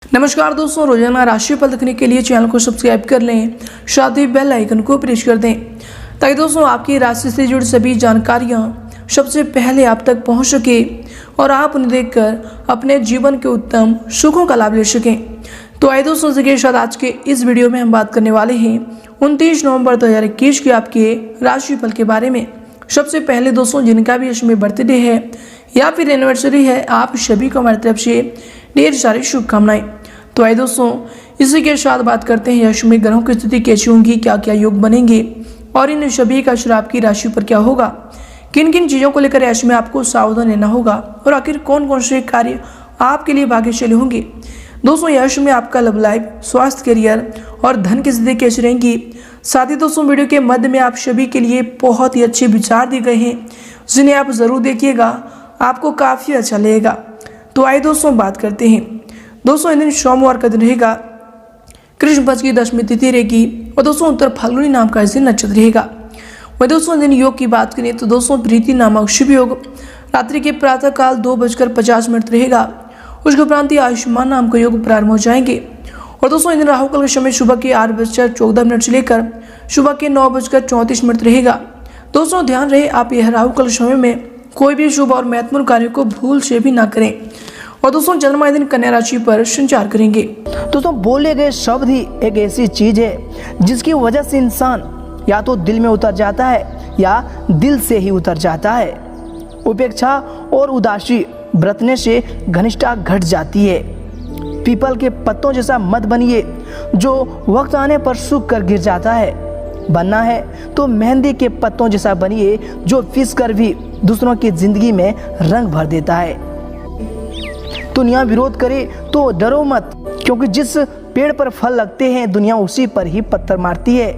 नमस्कार दोस्तों, रोजाना राशिफल देखने के लिए चैनल को सब्सक्राइब कर लें, साथ ही बेल आइकन को प्रेस कर दें ताकि दोस्तों आपकी राशि से जुड़ी सभी जानकारियां सबसे पहले आप तक पहुंच सके और आप उन्हें देखकर अपने जीवन के उत्तम सुखों का लाभ ले सकें। तो आइए दोस्तों, इसी के साथ आज के इस वीडियो में हम बात करने वाले हैं 29 नवंबर 2021 के आपके राशिफल के बारे में। सबसे पहले दोस्तों, जिनका भी इसमें बर्थडे है या फिर एनिवर्सरी है, आप सभी को हमारी तरफ से ढेर सारी शुभकामनाएं। तो आइए दोस्तों, इसी के साथ बात करते हैं यश में ग्रहों की स्थिति कैसी होंगी, क्या क्या योग बनेंगे और इन सभी का असर आपकी राशि पर क्या होगा, किन किन चीज़ों को लेकर यश में आपको सावधान रहना होगा और आखिर कौन कौन से कार्य आपके लिए भाग्यशाली होंगे। दोस्तों, यश में आपका लव लाइफ, स्वास्थ्य, करियर और धन की स्थिति कैसी रहेंगी। साथ ही दोस्तों, वीडियो के मध्य में आप सभी के लिए बहुत ही अच्छे विचार दिए गए हैं, जिन्हें आप जरूर देखिएगा, आपको काफ़ी अच्छा लगेगा। तो आइए दोस्तों, बात करते हैं। दोस्तों, इन दिन सोमवार का दिन रहेगा, कृष्ण पक्ष की दशमी तिथि रहेगी और दोस्तों उत्तर फाल्गुनी नाम का इस दिन नक्षत्र रहेगा। वह दोस्तों दिन योग की बात करें तो दोस्तों प्रीति नामक शुभ योग रात्रि के प्रातः काल 2:50 रहेगा। उसके उपरांत आयुष्मान नाम का योग प्रारंभ हो जाएंगे और दोस्तों इन दिन राहु काल का समय सुबह के 8:14 से लेकर सुबह के 9:34 रहेगा। दोस्तों ध्यान रहे, आप यह राहु काल समय में कोई भी शुभ और महत्वपूर्ण कार्य को भूल से भी ना करें। और दोस्तों चंद्रमा दिन कन्या राशि पर संचार करेंगे। दोस्तों बोले गए शब्द ही एक ऐसी चीज है जिसकी वजह से इंसान या तो दिल में उतर जाता है या दिल से ही उतर जाता है। उपेक्षा और उदासी बरतने से घनिष्ठता घट जाती है। पीपल के पत्तों जैसा मत बनिए जो वक्त आने पर सूख कर गिर जाता है। बनना है तो मेहंदी के पत्तों जैसा बनिए जो फिस कर भी दूसरों की जिंदगी में रंग भर देता है। दुनिया विरोध करे तो डरो मत, क्योंकि जिस पेड़ पर फल लगते हैं दुनिया उसी पर ही पत्थर मारती है।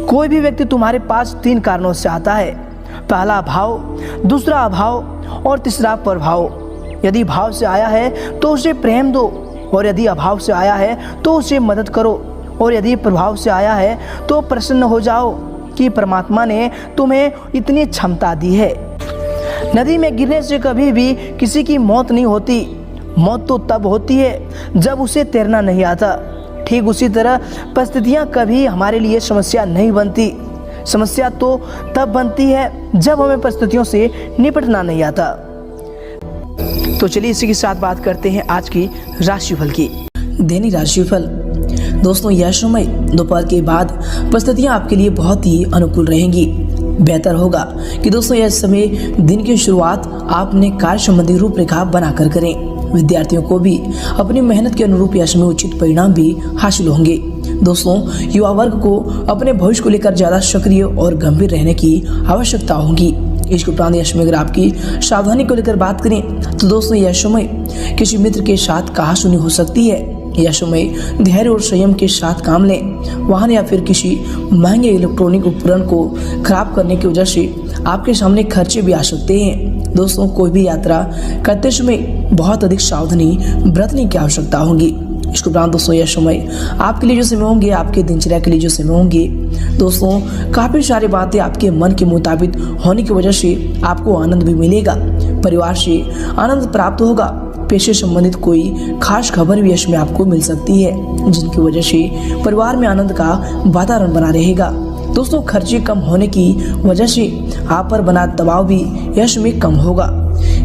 कोई भी व्यक्ति तुम्हारे पास 3 कारणों से आता है, पहला भाव, दूसरा अभाव और तीसरा प्रभाव। यदि भाव से आया है तो उसे प्रेम दो और यदि अभाव से आया है तो उसे मदद करो और यदि प्रभाव से आया है तो प्रसन्न हो जाओ कि परमात्मा ने तुम्हें इतनी क्षमता दी है। नदी में गिरने से कभी भी किसी की मौत नहीं होती। मौत तो तब होती है जब उसे तैरना नहीं आता। ठीक उसी तरह परिस्थितियाँ कभी हमारे लिए समस्या नहीं बनती। समस्या तो तब बनती है जब हमें परिस्थितियों से निपटना नहीं आता। तो चलिए इसी के साथ बात करते हैं आज की राशिफल की। दैनिक राशिफल। दोस्तों यह समय दोपहर के बाद परिस्थितियाँ आपके लिए बहुत ही अनुकूल रहेंगी। बेहतर होगा कि दोस्तों यह समय दिन की शुरुआत आपने कार्य संबंधी रूपरेखा बनाकर करें। विद्यार्थियों को भी अपनी मेहनत के अनुरूप यश में उचित परिणाम भी हासिल होंगे। दोस्तों युवा वर्ग को अपने भविष्य को लेकर ज्यादा सक्रिय और गंभीर रहने की आवश्यकता होगी। इसके उपरांत यश में अगर आपकी सावधानी को लेकर बात करें तो दोस्तों यह समय किसी मित्र के साथ कहासुनी हो सकती है। यह समय धैर्य और संयम के साथ काम लें। वाहन या फिर किसी महंगे इलेक्ट्रॉनिक उपकरण को खराब करने की वजह से आपके सामने खर्चे भी आ सकते हैं। दोस्तों कोई भी यात्रा करते समय बहुत अधिक सावधानी बरतने की आवश्यकता होगी। इसके उपरांत दोस्तों यह समय आपके लिए जो समय होंगे, आपके दिनचर्या के लिए जो समय होंगे, दोस्तों काफ़ी सारी बातें आपके मन के मुताबिक होने की वजह से आपको आनंद भी मिलेगा। परिवार से आनंद प्राप्त होगा। पेशे संबंधित कोई खास खबर भी यश में आपको मिल सकती है, जिनकी वजह से परिवार में आनंद का वातावरण बना रहेगा। दोस्तों खर्चे कम होने की वजह से आप पर बना दबाव भी यश में कम होगा।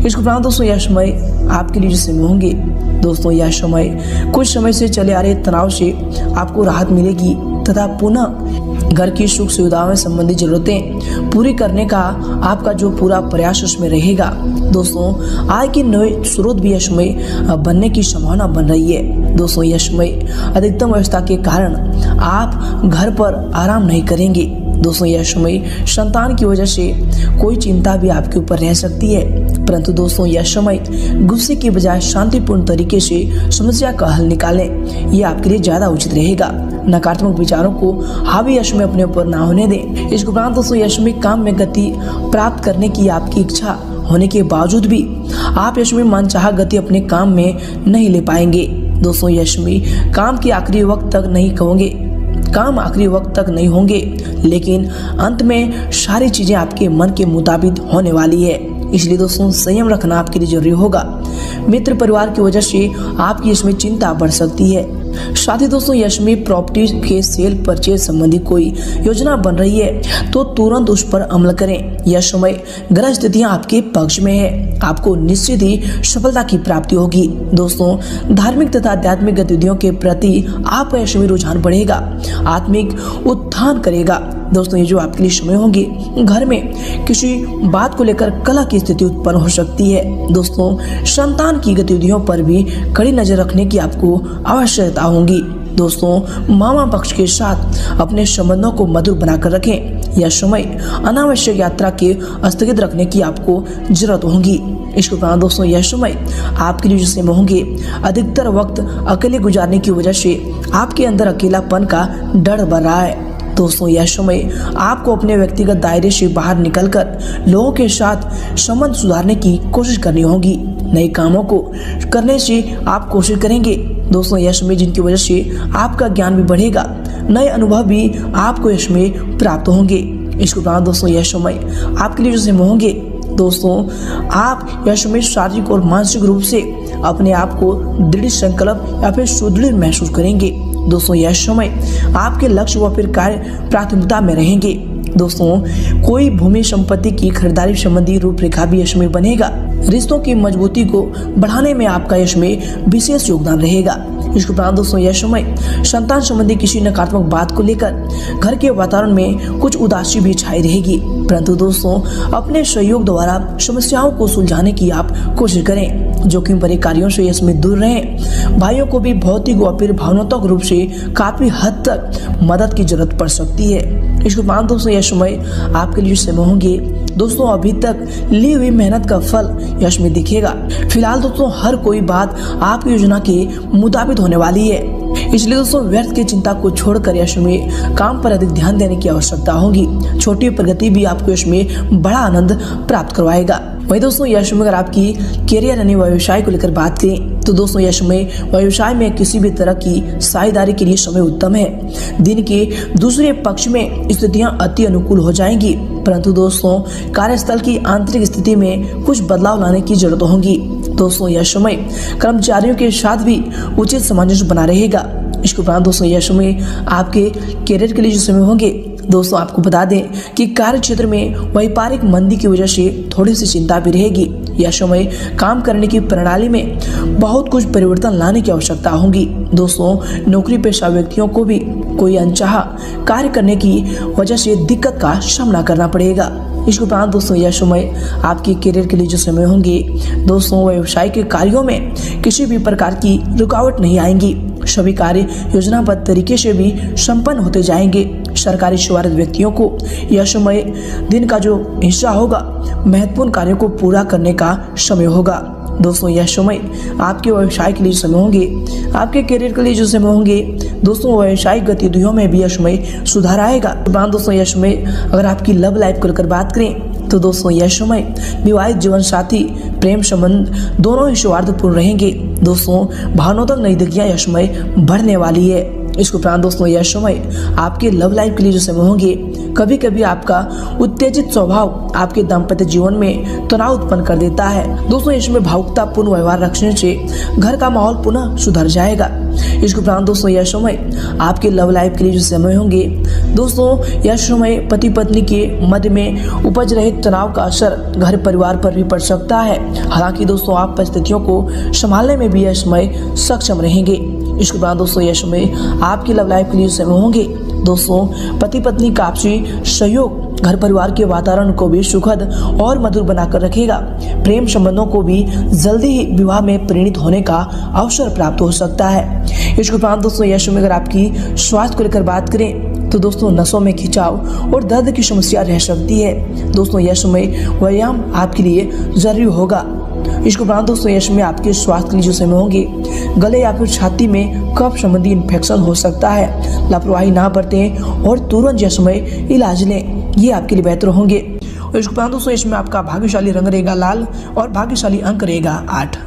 इसके उपरांत दोस्तों यह समय आपके लिए जो समय होंगे, दोस्तों यह समय कुछ समय से चले आ रहे तनाव से आपको राहत मिलेगी तथा पुनः घर की सुख सुविधाओं से संबंधित जरूरतें पूरी करने का आपका जो पूरा प्रयास उसमें रहेगा। दोस्तों आय के नए स्रोत भी यह समय बनने की संभावना बन रही है। दोस्तों यह समय अधिकतम व्यवस्था के कारण आप घर पर आराम नहीं करेंगे। दोस्तों यह समय संतान की वजह से कोई चिंता भी आपके ऊपर रह सकती है, परंतु दोस्तों यह समय गुस्से के बजाय शांतिपूर्ण तरीके से समस्या का हल निकालें, यह आपके लिए ज्यादा उचित रहेगा। नकारात्मक विचारों को हावी यश में अपने ऊपर ना होने दें। इसके उपरांत दोस्तों यश में काम में गति प्राप्त करने की आपकी इच्छा होने के बावजूद भी आप यश में मनचाहा गति अपने काम में नहीं ले पाएंगे। दोस्तों यश में काम आखिरी वक्त तक नहीं होंगे, लेकिन अंत में सारी चीजें आपके मन के मुताबिक होने वाली है। इसलिए दोस्तों संयम रखना आपके लिए जरूरी होगा। मित्र परिवार की वजह से आपकी इसमें चिंता बढ़ सकती है। साथ ही दोस्तों यश में प्रॉपर्टी के सेल परचेज संबंधी कोई योजना बन रही है तो तुरंत उस पर अमल करें। यह समय ग्रह स्थितियां आपके पक्ष में है, आपको निश्चित ही सफलता की प्राप्ति होगी। दोस्तों धार्मिक तथा आध्यात्मिक गतिविधियों के प्रति आपका यश में रुझान बढ़ेगा, आत्मिक उत्थान करेगा। दोस्तों ये जो आपके लिए समय होंगे, घर में किसी बात को लेकर कलह की स्थिति उत्पन्न हो सकती है। दोस्तों संतान की गतिविधियों पर भी कड़ी नजर रखने की आपको आवश्यकता होगी। दोस्तों मामा पक्ष के साथ अपने संबंधों को मधुर बनाकर रखें। यह समय अनावश्यक यात्रा के स्थगित रखने की आपको जरूरत होगी। इसके उपरांत दोस्तों यह समय आपके लिए जो समय होंगे, अधिकतर वक्त अकेले गुजारने की वजह से आपके अंदर अकेलापन का डर बढ़ रहा है। दोस्तों यह समय आपको अपने व्यक्तिगत दायरे से बाहर निकलकर लोगों के साथ संबंध सुधारने की कोशिश करनी होगी। नए कामों को करने से आप कोशिश करेंगे। दोस्तों यह समय जिनकी वजह से आपका ज्ञान भी बढ़ेगा, नए अनुभव भी आपको यश में प्राप्त होंगे। इसके उपरांत दोस्तों यह समय आपके लिए जो समय होंगे, दोस्तों आप यह समय शारीरिक और मानसिक रूप से अपने आप को दृढ़ संकल्प या फिर सुदृढ़ महसूस करेंगे। दोस्तों यह समय आपके लक्ष्य व फिर कार्य प्राथमिकता में रहेंगे। दोस्तों कोई भूमि संपत्ति की खरीदारी संबंधी रूपरेखा भी यश में बनेगा। रिश्तों की मजबूती को बढ़ाने में आपका यश में विशेष योगदान रहेगा। इसके उपरांत दोस्तों यह समय संतान संबंधी किसी नकारात्मक बात को लेकर घर के वातावरण में कुछ उदासी भी छाई रहेगी, परंतु दोस्तों अपने सहयोग द्वारा समस्याओं को सुलझाने की आप कोशिश करें। जोखिम भरे कार्यों से इसमें दूर रहें। भाइयों को भी भौतिक व फिर भावनात्मक रूप से काफी हद तक मदद की जरूरत पड़ सकती है। इसके उपरांत दोस्तों यह समय आपके लिए समय होंगे, दोस्तों अभी तक ली हुई मेहनत का फल यश में दिखेगा। फिलहाल दोस्तों हर कोई बात आपकी योजना के मुताबिक होने वाली है, इसलिए दोस्तों व्यर्थ की चिंता को छोड़कर यश में काम पर अधिक ध्यान देने की आवश्यकता होगी। छोटी प्रगति भी आपको यश में बड़ा आनंद प्राप्त करवाएगा। वही दोस्तों यश में अगर आपकी कैरियर यानी व्यवसाय को लेकर बात करें तो दोस्तों यश में व्यवसाय में किसी भी तरह की साझेदारी के लिए समय उत्तम है। दिन के दूसरे पक्ष में स्थितियां अति अनुकूल हो जाएंगी, परंतु दोस्तों कार्यस्थल की आंतरिक स्थिति में कुछ बदलाव लाने की जरूरत होगी। दोस्तों यह समय कर्मचारियों के साथ भी उचित सामंजस्य बना रहेगा। इसके उपरांत दोस्तों यह समय आपके कैरियर के लिए जो समय होंगे, दोस्तों आपको बता दें कि कार्य क्षेत्र में व्यापारिक मंदी की वजह से थोड़ी सी चिंता भी रहेगी। यह समय काम करने की प्रणाली में बहुत कुछ परिवर्तन लाने की आवश्यकता होगी। दोस्तों नौकरी पेशा व्यक्तियों को भी कोई अनचाहा कार्य करने की वजह से दिक्कत का सामना करना पड़ेगा। इसके उपरांत दोस्तों यह समय आपके करियर के लिए जो समय होंगे, दोस्तों व्यवसाय के कार्यों में किसी भी प्रकार की रुकावट नहीं आएंगी। सभी कार्य योजनाबद्ध तरीके से भी संपन्न होते जाएंगे। सरकारी सेवारत व्यक्तियों को यह समय दिन का जो हिस्सा होगा महत्वपूर्ण कार्यों को पूरा करने का समय होगा। दोस्तों यह समय आपके व्यवसाय के लिए समय होंगे, आपके करियर के लिए जो समय होंगे, दोस्तों व्यावसायिक गतिविधियों में भी यह समय सुधार आएगा। दोस्तों यह समय अगर आपकी लव लाइफ को लेकर बात करें तो दोस्तों यह समय विवाहित जीवन साथी प्रेम संबंध दोनों ही सौहार्दपूर्ण रहेंगे। दोस्तों भावनात्मक नजदीकियां यह समय बढ़ने वाली है। इसके उपरांत दोस्तों यह समय आपके लव लाइफ के लिए जो समय होंगे, कभी कभी आपका उत्तेजित स्वभाव आपके दाम्पत्य जीवन में तनाव उत्पन्न कर देता है। दोस्तों इसमें भावुकतापूर्ण व्यवहार रखने से घर का माहौल पुनः सुधर जाएगा। इसके उपरांत दोस्तों यह समय आपके लव लाइफ के लिए जो समय होंगे, दोस्तों यह समय पति पत्नी के मध्य में उपज रहे तनाव का असर घर परिवार पर भी पड़ सकता है। हालांकि दोस्तों आप परिस्थितियों को संभालने में भी यह समय सक्षम रहेंगे। इसके बाद दोस्तों यह समय आपकी लव लाइफ के लिए समय होंगे, दोस्तों पति पत्नी का आपसी सहयोग घर परिवार के वातावरण को भी सुखद और मधुर बनाकर रखेगा। प्रेम संबंधों को भी जल्दी ही विवाह में परिणित होने का अवसर प्राप्त हो सकता है। इसके उपरांत दोस्तों यह समय अगर आपकी स्वास्थ्य को लेकर बात करें तो दोस्तों नसों में खिंचाव और दर्द की समस्या रह सकती है। दोस्तों यह समय व्यायाम आपके लिए जरूरी होगा। इसके उपरांत दोस्तों यश में आपके स्वास्थ्य के लिए जो समय होंगे, गले या फिर छाती में कफ संबंधी इन्फेक्शन हो सकता है। लापरवाही ना बरतें और तुरंत यह समय इलाज लें, ये आपके लिए बेहतर होंगे। और इसके उपरांत दोस्तों इसमें आपका भाग्यशाली रंग रहेगा लाल और भाग्यशाली अंक रहेगा 8।